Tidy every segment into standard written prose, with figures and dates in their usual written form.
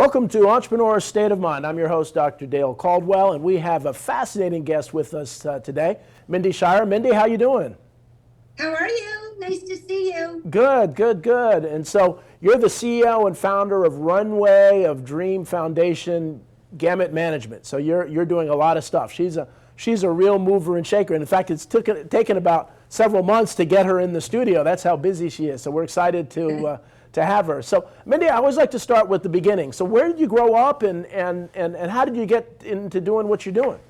Welcome to Entrepreneur State of Mind. I'm your host, Dr. Dale Caldwell, and we have a fascinating guest with us today, Mindy Scheier. Mindy, how you doing? How are you? Nice to see you. Good, good, good. And so you're the CEO and founder of Runway of Dreams Foundation, Gamut Management. So you're doing a lot of stuff. She's a real mover and shaker. And in fact, it's taken about several months to get her in the studio. That's how busy she is. So we're excited to have her. So Mindy, I always like to start with the beginning. So where did you grow up and how did you get into doing what you're doing?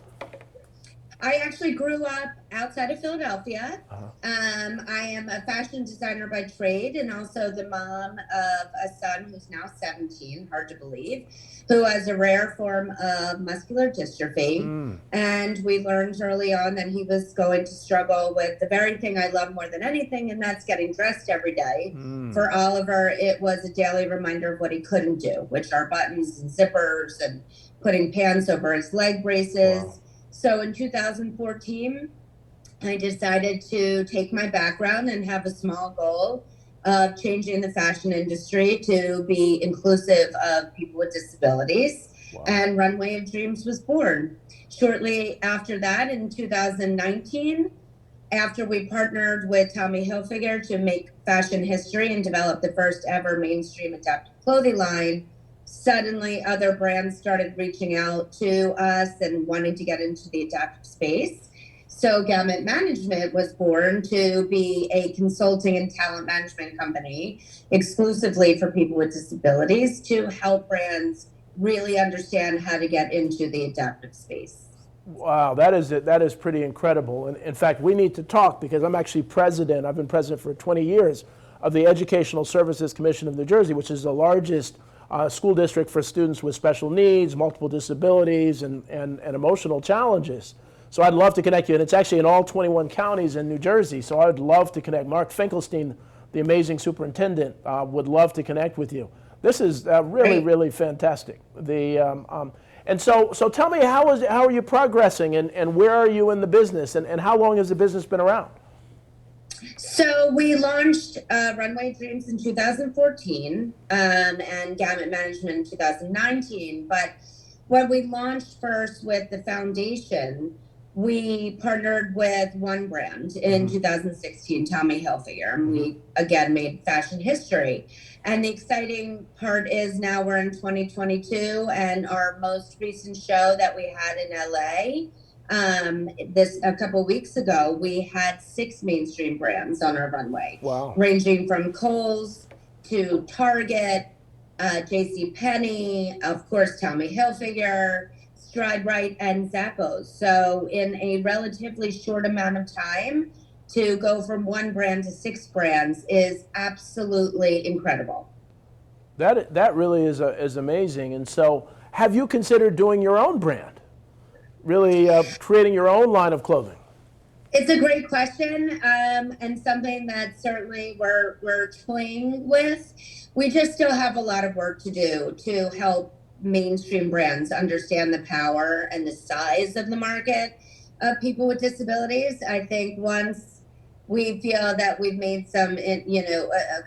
I actually grew up outside of Philadelphia. I am a fashion designer by trade and also the mom of a son who's now 17, hard to believe, who has a rare form of muscular dystrophy. And we learned early on that he was going to struggle with the very thing I love more than anything, and that's getting dressed every day. For Oliver, it was a daily reminder of what he couldn't do, which are buttons and zippers and putting pants over his leg braces. Wow. So in 2014, I decided to take my background and have a small goal of changing the fashion industry to be inclusive of people with disabilities. Wow. And Runway of Dreams was born. Shortly after that, in 2019, after we partnered with Tommy Hilfiger to make fashion history and develop the first ever mainstream adaptive clothing line, suddenly other brands started reaching out to us and wanting to get into the adaptive space. So Gamut Management was born to be a consulting and talent management company exclusively for people with disabilities to help brands really understand how to get into the adaptive space. Wow, that is pretty incredible. And in fact, we need to talk because I'm actually president. I've been president for 20 years of the Educational Services Commission of New Jersey, which is the largest school district for students with special needs, multiple disabilities, and emotional challenges. So I'd love to connect you. And it's actually in all 21 counties in New Jersey. So I'd love to connect. Mark Finkelstein, the amazing superintendent, would love to connect with you. This is really, really fantastic. And so tell me, how are you progressing and where are you in the business and how long has the business been around? So we launched Runway Dreams in 2014 and Gamut Management in 2019. But when we launched first with the foundation, we partnered with one brand in 2016, Tommy Hilfiger. And we, again, made fashion history. And the exciting part is now we're in 2022 and our most recent show that we had in LA, a couple weeks ago, we had 6 mainstream brands on our runway. Wow. Ranging from Kohl's to Target, JCPenney, of course, Tommy Hilfiger, Stride Rite, and Zappos. So in a relatively short amount of time, to go from one brand to 6 brands is absolutely incredible. That really is amazing. And so have you considered doing your own brand? Really creating your own line of clothing? It's a great question and something that certainly we're toying with. We just still have a lot of work to do to help mainstream brands understand the power and the size of the market of people with disabilities. I think once we feel that we've made some, a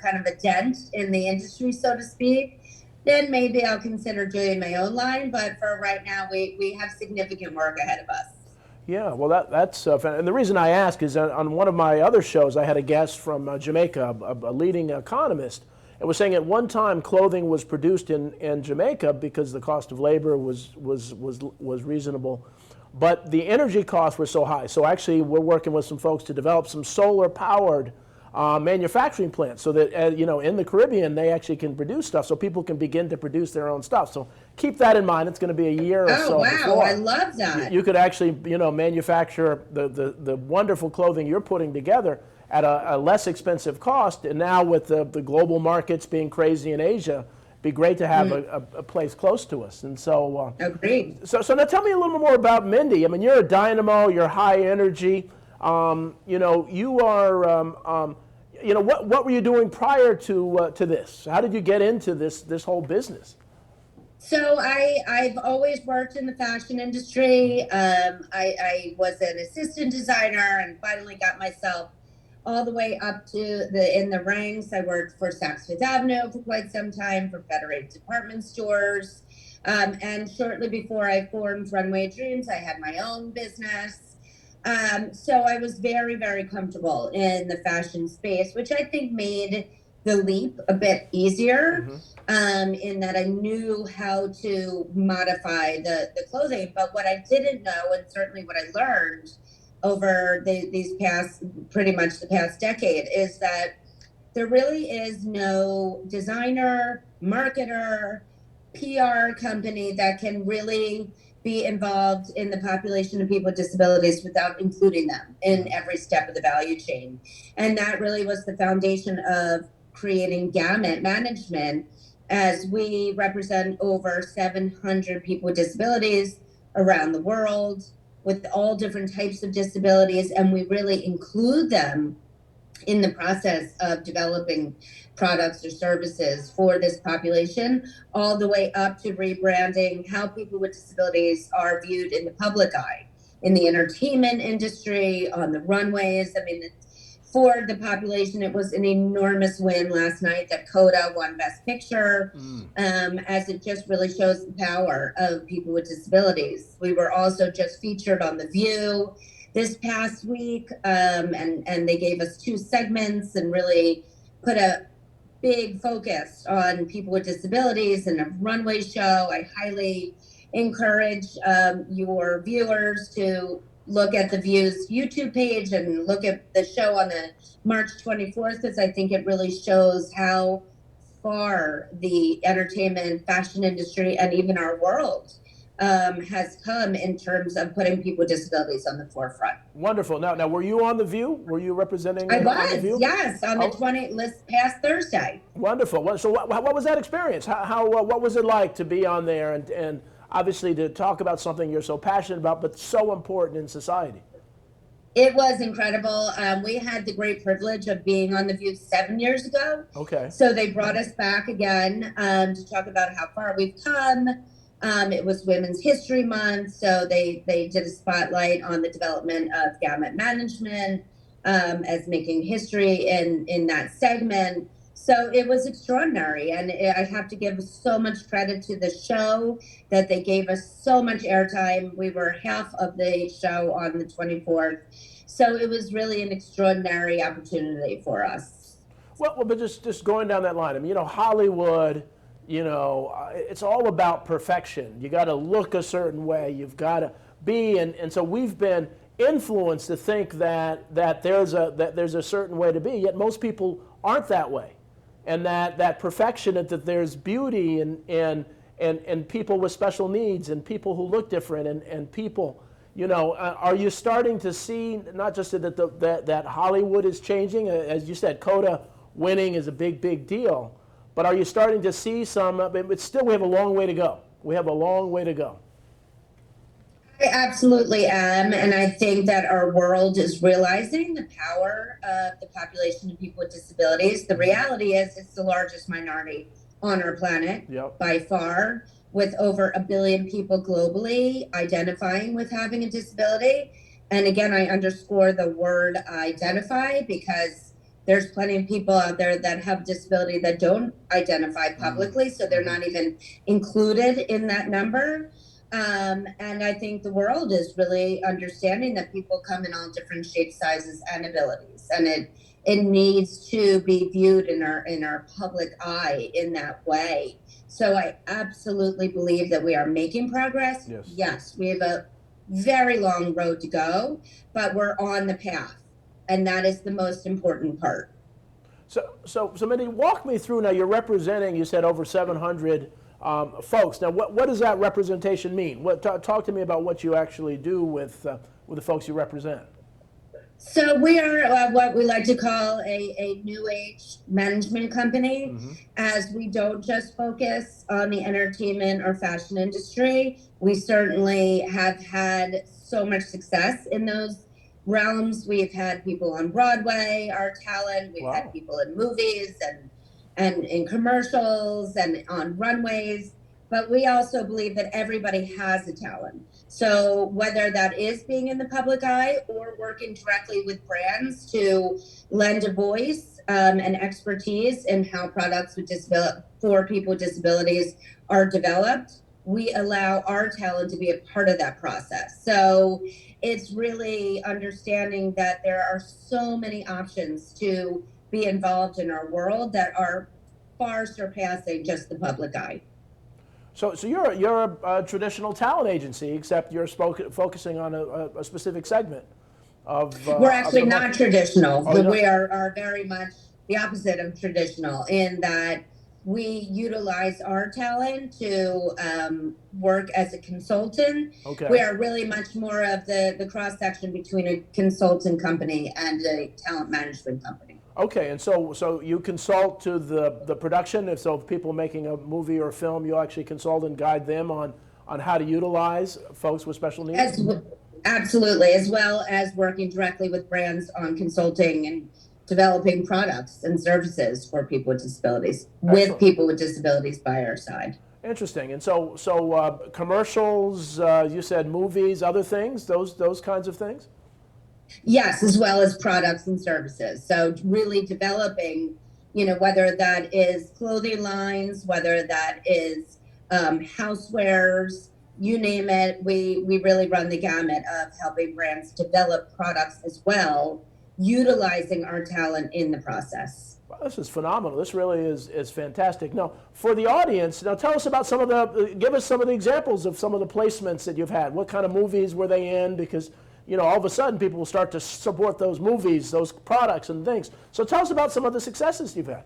kind of a dent in the industry, so to speak, then maybe I'll consider doing my own line. But for right now, we have significant work ahead of us. Yeah, well, that's and the reason I ask is on one of my other shows, I had a guest from Jamaica, a leading economist, and was saying at one time clothing was produced in Jamaica because the cost of labor was reasonable, but the energy costs were so high. So actually, we're working with some folks to develop some solar-powered manufacturing plants so that, in the Caribbean, they actually can produce stuff so people can begin to produce their own stuff. So keep that in mind. It's going to be a year or so before. Oh, wow. I love that. You could actually, manufacture the wonderful clothing you're putting together at a less expensive cost. And now with the global markets being crazy in Asia, it'd be great to have a place close to us. And so, agreed. So now tell me a little more about Mindy. I mean, you're a dynamo, you're high energy. You are, what were you doing prior to this? How did you get into this whole business? So I've always worked in the fashion industry. I was an assistant designer and finally got myself all the way up to in the ranks. I worked for Saks Fifth Avenue for quite some time, for Federated Department Stores. And shortly before I formed Runway of Dreams, I had my own business. So I was very, very comfortable in the fashion space, which I think made the leap a bit easier, in that I knew how to modify the clothing. But what I didn't know, and certainly what I learned over these past, pretty much the past decade, is that there really is no designer, marketer, PR company that can really be involved in the population of people with disabilities without including them in every step of the value chain. And that really was the foundation of creating Gamut Management, as we represent over 700 people with disabilities around the world with all different types of disabilities. And we really include them in the process of developing products or services for this population, all the way up to rebranding how people with disabilities are viewed in the public eye, in the entertainment industry, on the runways. I mean, for the population, it was an enormous win last night that Coda won Best Picture, as it just really shows the power of people with disabilities. We were also just featured on The View this past week, and they gave us 2 segments and really put a big focus on people with disabilities in a runway show. I highly encourage your viewers to look at The View's YouTube page and look at the show on the March 24th, because I think it really shows how far the entertainment, fashion industry, and even our world has come in terms of putting people with disabilities on the forefront. Wonderful. Now, were you on The View? Were you representing I on The was, View? yes, on the 20th list past Thursday. Wonderful. So what was that experience? What was it like to be on there and obviously to talk about something you're so passionate about, but so important in society? It was incredible. We had the great privilege of being on The View 7 years ago. Okay. So they brought us back again to talk about how far we've come. It was Women's History Month, so they did a spotlight on the development of Gamut Management as making history in that segment. So it was extraordinary, and I have to give so much credit to the show that they gave us so much airtime. We were half of the show on the 24th, so it was really an extraordinary opportunity for us. Well, but just going down that line, I mean, Hollywood, it's all about perfection. You got to look a certain way. You've got to be, and so we've been influenced to think that there's a certain way to be. Yet most people aren't that way, and that perfection, that there's beauty and people with special needs and people who look different and people. Are you starting to see not just that Hollywood is changing, as you said, Coda winning is a big deal. But are you starting to see some, but still we have a long way to go. We have a long way to go. I absolutely am. And I think that our world is realizing the power of the population of people with disabilities. The reality is it's the largest minority on our planet by far, with over 1 billion people globally identifying with having a disability. And again, I underscore the word identify, because there's plenty of people out there that have disability that don't identify publicly, so they're not even included in that number. And I think the world is really understanding that people come in all different shapes, sizes, and abilities, and it needs to be viewed in our public eye in that way. So I absolutely believe that we are making progress. Yes, we have a very long road to go, but we're on the path. And that is the most important part. So Mindy, walk me through now. You're representing, you said, over 700 folks. Now, what does that representation mean? Talk to me about what you actually do with the folks you represent. So we are what we like to call a new age management company, as we don't just focus on the entertainment or fashion industry. We certainly have had so much success in those realms. We've had people on Broadway, our talent. We've had people in movies and in commercials and on runways. but we also believe that everybody has a talent. So whether that is being in the public eye or working directly with brands to lend a voice and expertise in how products for people with disabilities are developed, we allow our talent to be a part of that process. So it's really understanding that there are so many options to be involved in our world that are far surpassing just the public eye. So you're a traditional talent agency, except you're focusing on a specific segment of. We're actually not traditional. Oh, We are very much the opposite of traditional in that we utilize our talent to work as a consultant. Okay. We are really much more of the cross section between a consultant company and a talent management company. Okay, and so you consult to the production. If people making a movie or a film, you actually consult and guide them on how to utilize folks with special needs? Absolutely, as well as working directly with brands on consulting and developing products and services for people with disabilities, with people with disabilities by our side. Interesting. And so commercials, you said movies, other things, those kinds of things? Yes, as well as products and services. So really developing, whether that is clothing lines, whether that is housewares, you name it, we really run the gamut of helping brands develop products as well, utilizing our talent in the process. Well, this is phenomenal. This really is fantastic. Now, for the audience, now tell us about give us some of the examples of some of the placements that you've had. What kind of movies were they in? Because all of a sudden people will start to support those movies, those products and things. So tell us about some of the successes you've had.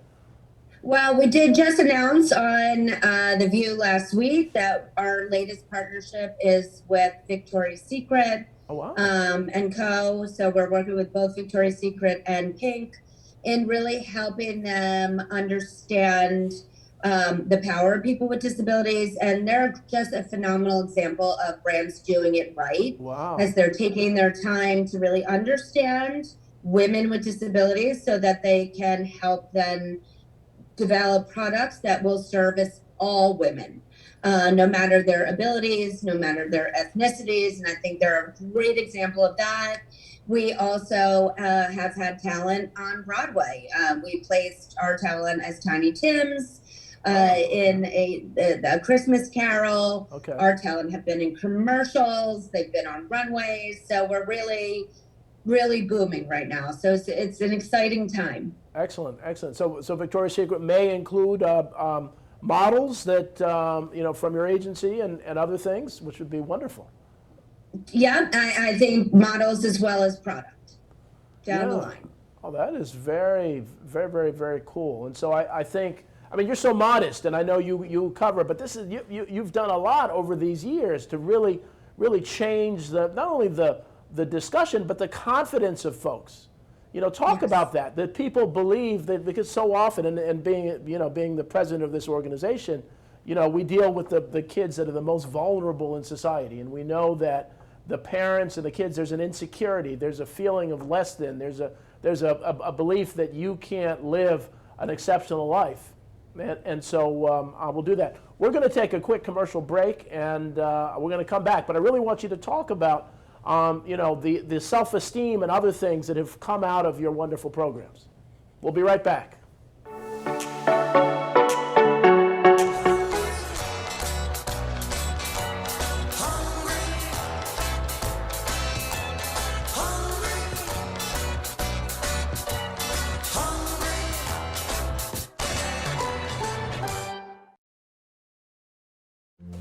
Well, we did just announce on The View last week that our latest partnership is with Victoria's Secret. Oh, wow. And Co. So we're working with both Victoria's Secret and Pink in really helping them understand the power of people with disabilities. And they're just a phenomenal example of brands doing it right. Wow. As they're taking their time to really understand women with disabilities so that they can help them develop products that will service all women, no matter their abilities, no matter their ethnicities. And I think they're a great example of that. We also have had talent on Broadway. We placed our talent as Tiny Tim's in a Christmas Carol. Okay. Our talent have been in commercials. They've been on runways. So we're really, really booming right now. So it's an exciting time. Excellent, excellent. So Victoria's Secret may include models that from your agency and other things, which would be wonderful. Yeah, I think models as well as product down the line. Oh, that is very, very, very, very cool. And so I think, you're so modest, and I know you cover, but this is you've done a lot over these years to really, really change not only the discussion, but the confidence of folks. Talk about that people believe that, because so often, and being the president of this organization, we deal with the kids that are the most vulnerable in society, and we know that the parents and the kids, there's an insecurity, there's a feeling of less than, there's a belief that you can't live an exceptional life, and so we'll do that. We're going to take a quick commercial break, and we're going to come back, but I really want you to talk about the self-esteem and other things that have come out of your wonderful programs. We'll be right back.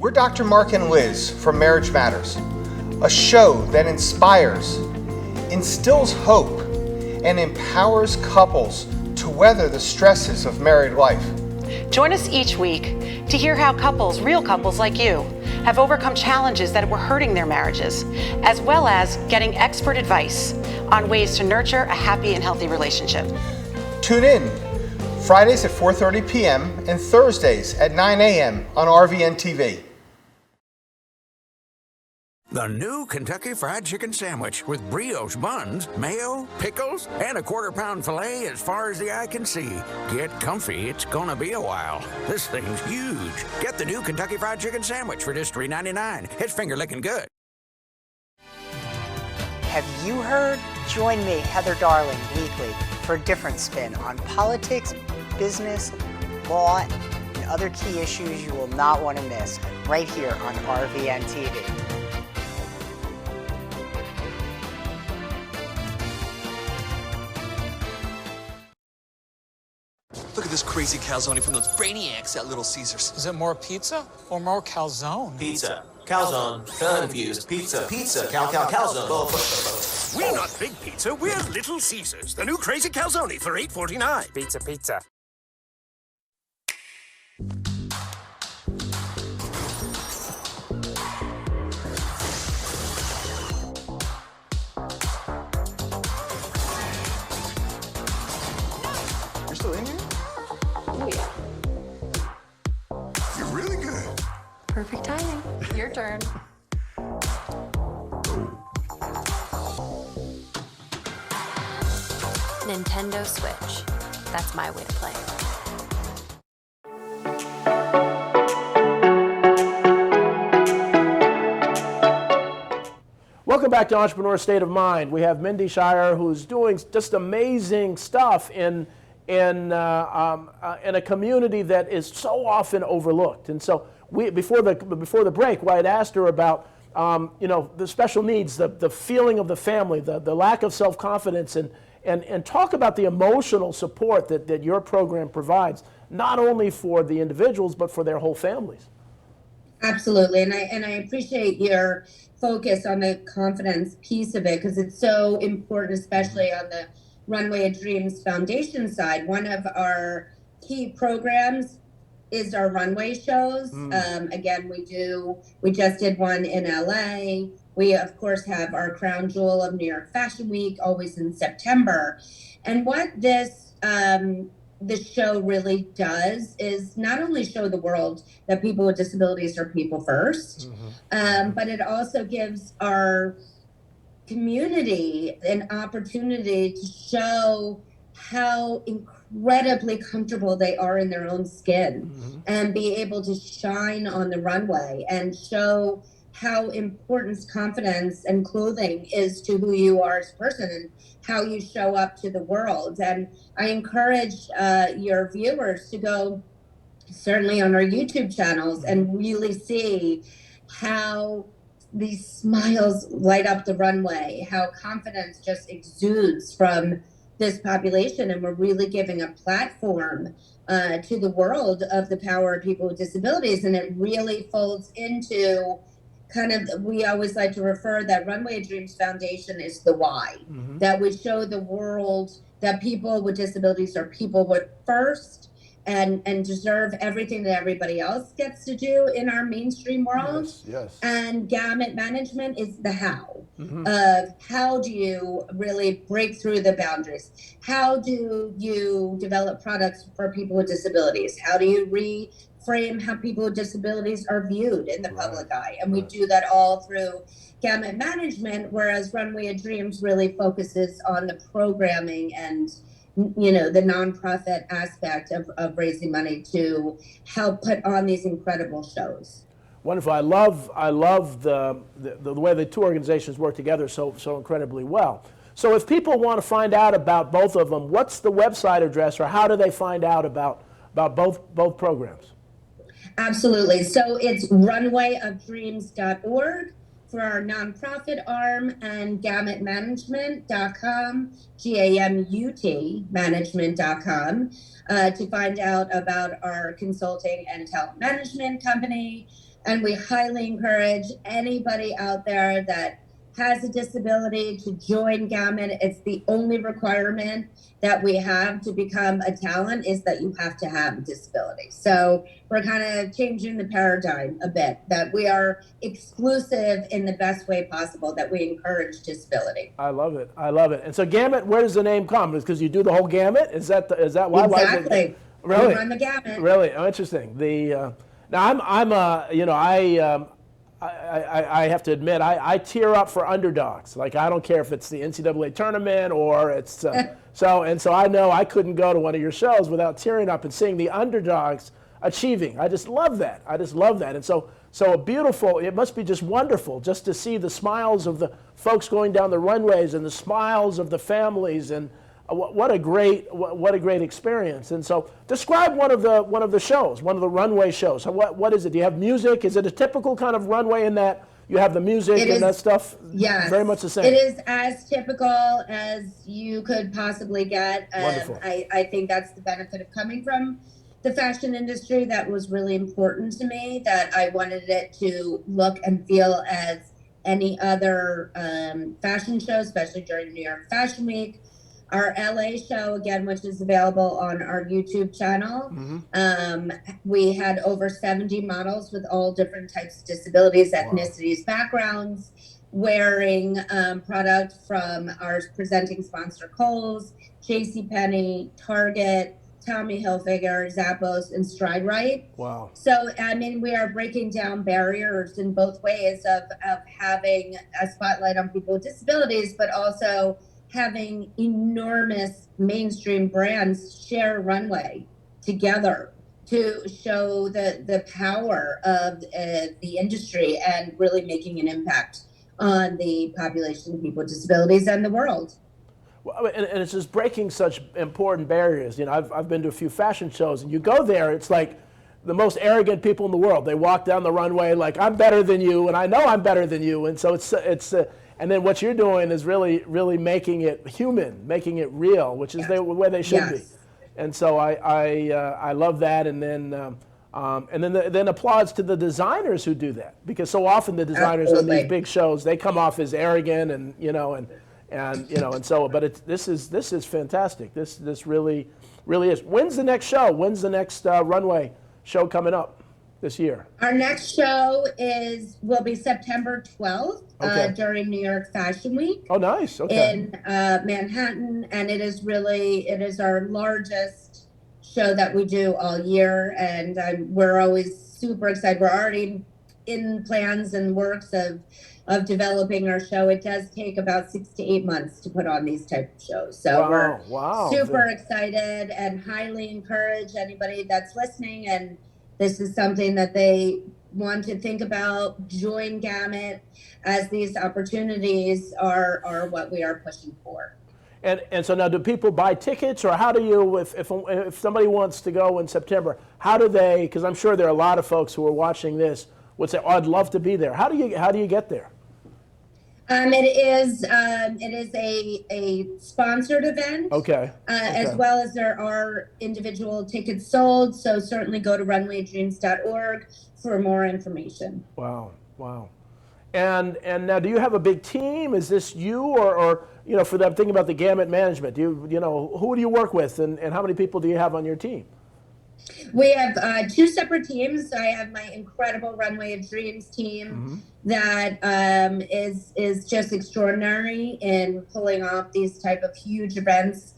We're Dr. Mark and Liz from Marriage Matters, a show that inspires, instills hope, and empowers couples to weather the stresses of married life. Join us each week to hear how couples, real couples like you, have overcome challenges that were hurting their marriages, as well as getting expert advice on ways to nurture a happy and healthy relationship. Tune in Fridays at 4:30 p.m. and Thursdays at 9 a.m. on RVN TV. The new Kentucky Fried Chicken Sandwich with brioche buns, mayo, pickles, and a quarter-pound filet as far as the eye can see. Get comfy, it's gonna be a while. This thing's huge. Get the new Kentucky Fried Chicken Sandwich for just $3.99. It's finger-licking good. Have you heard? Join me, Heather Darling, weekly for a different spin on politics, business, law, and other key issues you will not want to miss right here on RVN TV. Look at this crazy calzone from those brainiacs at Little Caesars. Is it more pizza or more calzone? Pizza. Calzone. Confused. Pizza. Pizza. Calzone. Both. We're not Big Pizza. We're Little Caesars. The new crazy calzone for $8.49. Pizza. You're still in here? Oh, yeah. You're really good. Perfect timing. Your turn. Nintendo Switch. That's my way to play. Welcome back to Entrepreneur State of Mind. We have Mindy Scheier, who's doing just amazing stuff in a community that is so often overlooked. And so before the break, I had asked her about the special needs, the feeling of the family, the lack of self-confidence, and talk about the emotional support that your program provides, not only for the individuals but for their whole families. Absolutely, and I appreciate your focus on the confidence piece of it, because it's so important, especially on the Runway of Dreams Foundation side. One of our key programs is our Runway Shows. Again, we just did one in LA. We, of course, have our crown jewel of New York Fashion Week, always in September. And what this show really does is not only show the world that people with disabilities are people first, but it also gives our community an opportunity to show how incredibly comfortable they are in their own skin, and be able to shine on the runway and show how important confidence and clothing is to who you are as a person and how you show up to the world. And I encourage your viewers to go certainly on our YouTube channels and really see how these smiles light up the runway, how confidence just exudes from this population. And we're really giving a platform to the world of the power of people with disabilities. And it really folds into kind of, we always like to refer that Runway of Dreams Foundation is the why, that we show the world that people with disabilities are people with first and deserve everything that everybody else gets to do in our mainstream world. Yes. And Gamut Management is the how of how do you really break through the boundaries? How do you develop products for people with disabilities? How do you reframe how people with disabilities are viewed in the public eye? And we do that all through Gamut Management, whereas Runway of Dreams really focuses on the programming and the nonprofit aspect of raising money to help put on these incredible shows. Wonderful. I love the way the two organizations work together so incredibly well. So if people want to find out about both of them, what's the website address, or how do they find out about both programs? Absolutely. So it's runwayofdreams.org for our nonprofit arm, and gamutmanagement.com, GAMUT management.com, to find out about our consulting and talent management company. And we highly encourage anybody out there that has a disability to join Gamut. It's the only requirement that we have to become a talent is that you have to have a disability. So we're kind of changing the paradigm a bit, that we are exclusive in the best way possible, that we encourage disability. I love it. And so Gamut, where does the name come? Is because you do the whole gamut? Is that why? Exactly. Really? We run the gamut. Really? Oh, interesting. Now I have to admit, I tear up for underdogs. Like, I don't care if it's the NCAA tournament or it's so I know I couldn't go to one of your shows without tearing up and seeing the underdogs achieving. I just love that. And so a beautiful, it must be just wonderful just to see the smiles of the folks going down the runways and the smiles of the families, and what a great experience. And so describe one of the shows, one of the runway shows. So what is it? Do you have music? Is it a typical kind of runway in that you have the music that stuff? Yes. Very much the same. It is as typical as you could possibly get. Wonderful. I think that's the benefit of coming from the fashion industry. That was really important to me, that I wanted it to look and feel as any other fashion show, especially during New York Fashion Week. Our LA show, again, which is available on our YouTube channel, we had over 70 models with all different types of disabilities, ethnicities, backgrounds, wearing product from our presenting sponsor, Kohl's, JCPenney, Target, Tommy Hilfiger, Zappos, and Stride Right. Wow. So, I mean, we are breaking down barriers in both ways of having a spotlight on people with disabilities, but also having enormous mainstream brands share runway together to show the power of the industry and really making an impact on the population of people with disabilities and the world. Well, and it's just breaking such important barriers. You know, I've been to a few fashion shows, and you go there, it's like the most arrogant people in the world. They walk down the runway like, I'm better than you, and I know I'm better than you. And so it's and then what you're doing is really making it human, making it real, which is the way they should be. And so I love that. And then then applause to the designers who do that, because so often the designers on these big shows, they come off as arrogant and so. But this is fantastic. This really is. When's the next show? When's the next runway show coming up this year? Our next show will be September 12th during New York Fashion Week. Oh, nice. Okay. In Manhattan, and it is our largest show that we do all year, and we're always super excited. We're already in plans and works of developing our show. It does take about 6 to 8 months to put on these type of shows. So we're super excited and highly encourage anybody that's listening, and this is something that they want to think about, join Gamut, as these opportunities are what we are pushing for. And so now, do people buy tickets, or how do you, if somebody wants to go in September, how do they, because I'm sure there are a lot of folks who are watching this would say, oh, I'd love to be there. How do you get there? It is a sponsored event. As well as there are individual tickets sold. So certainly go to runwaydreams.org for more information. Wow. And now, do you have a big team? Is this you or for them thinking about the Gamut management? Who do you work with, and how many people do you have on your team? We have 2 separate teams. I have my incredible Runway of Dreams team that is just extraordinary in pulling off these type of huge events.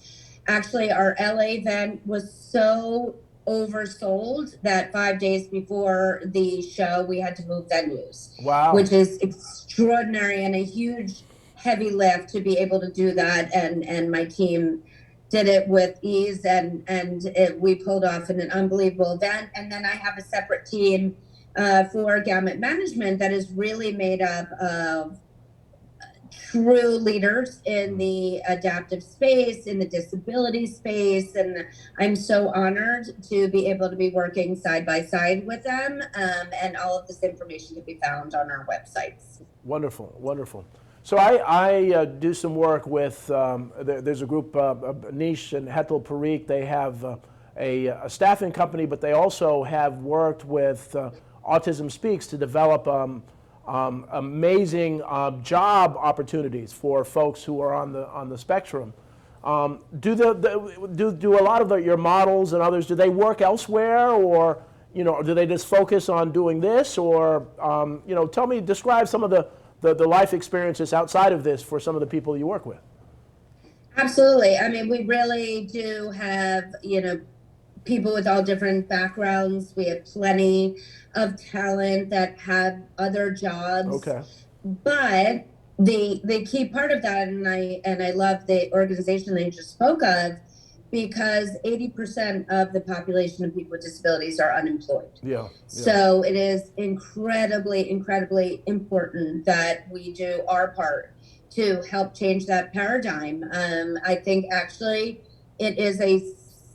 Actually, our LA event was so oversold that 5 days before the show, we had to move venues. Wow. Which is extraordinary and a huge, heavy lift to be able to do that. And my team did it with ease, and we pulled off an unbelievable event. And then I have a separate team for Gamut Management that is really made up of true leaders in the adaptive space, in the disability space, and I'm so honored to be able to be working side by side with them, and all of this information can be found on our websites. Wonderful. So I do some work with, there's a group, Niche and Hetel Parikh. They have a staffing company, but they also have worked with Autism Speaks to develop amazing job opportunities for folks who are on the spectrum. Do a lot of your models and others, do they work elsewhere, or do they just focus on doing this, or describe some of the life experiences outside of this for some of the people you work with? Absolutely. I mean, we really do have, people with all different backgrounds. We have plenty of talent that have other jobs. Okay. But the key part of that, and I love the organization that you just spoke of, because 80% of the population of people with disabilities are unemployed. Yeah. So it is incredibly, incredibly important that we do our part to help change that paradigm. I think actually it is a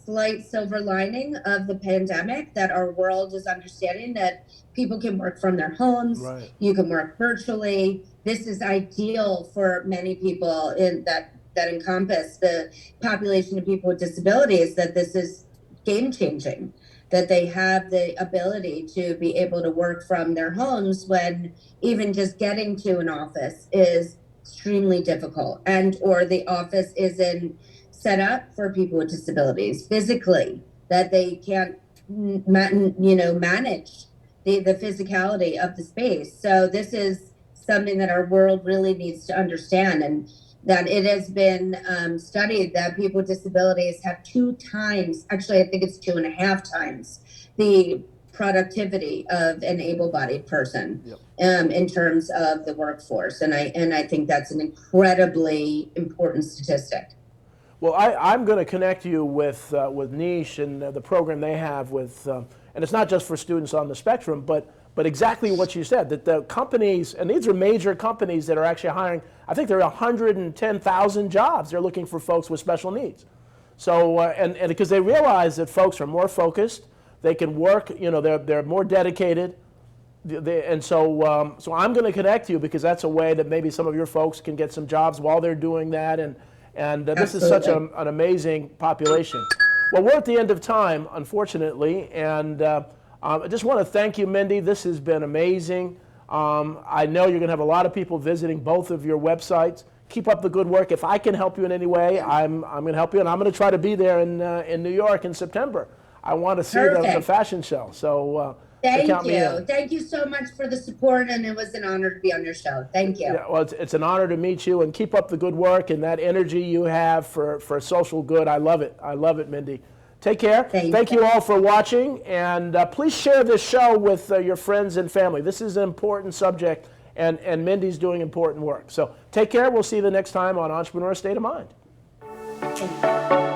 slight silver lining of the pandemic that our world is understanding that people can work from their homes. Right. You can work virtually. This is ideal for many people in that encompass the population of people with disabilities, that this is game changing, that they have the ability to be able to work from their homes when even just getting to an office is extremely difficult, and or the office isn't set up for people with disabilities physically, that they can't manage the physicality of the space. So this is something that our world really needs to understand, and that it has been studied that people with disabilities have 2 times, actually I think it's 2.5 times, the productivity of an able-bodied person. Yep. In terms of the workforce, and I think that's an incredibly important statistic. Well, I'm going to connect you with Niche and the program they have with, and it's not just for students on the spectrum, but exactly what you said, that the companies, and these are major companies that are actually hiring, I think there are 110,000 jobs. They're looking for folks with special needs. So, and because they realize that folks are more focused, they can work, they're more dedicated. And so, so I'm going to connect you because that's a way that maybe some of your folks can get some jobs while they're doing that. And this is such an amazing population. Well, we're at the end of time, unfortunately, and I just want to thank you, Mindy. This has been amazing. I know you're going to have a lot of people visiting both of your websites. Keep up the good work. If I can help you in any way, I'm going to help you, and I'm going to try to be there in New York in September. I want to see the fashion show. So. Thank you. Thank you so much for the support, and it was an honor to be on your show. Thank you. Yeah, well, it's an honor to meet you, and keep up the good work and that energy you have for social good. I love it. I love it, Mindy. Take care. Thank you all for watching, and please share this show with your friends and family. This is an important subject, and Mindy's doing important work. So take care. We'll see you the next time on Entrepreneur State of Mind. Thank you.